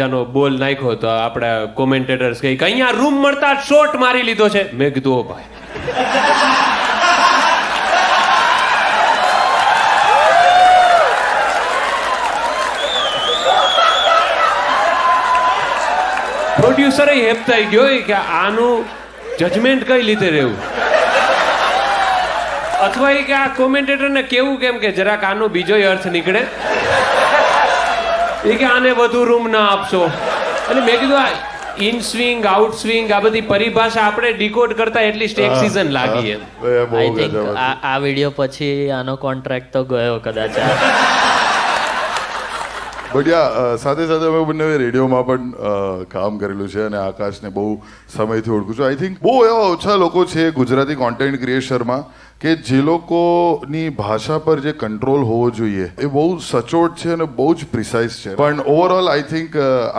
નો બોલ નાખ્યો તો આપણા કોમેન્ટેટર્સ કહે કે અહીંયા રૂમ મળતા શોટ મારી લીધો છે. મેં કીધું ઓ ભાઈ, પ્રોડ્યુસરે હેપતાઈ ગયો કે આનું જજમેન્ટ કઈ લીધે રહેવું, અથવા એ કે આ કોમેન્ટેટરને કેવું કેમ કે જરાક આનો બીજો અર્થ નીકળે, એ કે આને વધુ રૂમ ના આપશો. અને મેં કીધું આ ઇન સ્વિંગ આઉટ સ્વિંગ આ બધી પરિભાષા આપણે ડીકોડ કરતા એટલીસ્ટ એક સીઝન લાગી એમ. આઈ થિંક આ વિડીયો પછી આનો કોન્ટ્રાક્ટ તો ગયો કદાચ. બટ યા સાથે સાથે અમે બંને રેડિયોમાં પણ કામ કરેલું છે અને આકાશને બહુ સમયથી ઓળખું છું. આઈ થિંક બહુ એવા ઓછા લોકો છે ગુજરાતી કોન્ટેન્ટ ક્રિએશનમાં કે જે લોકોની ભાષા પર જે કંટ્રોલ હોવો જોઈએ એ બહુ સચોટ છે અને બહુ જ પ્રિસાઇઝ છે. પણ ઓવરઓલ આઈ થિંક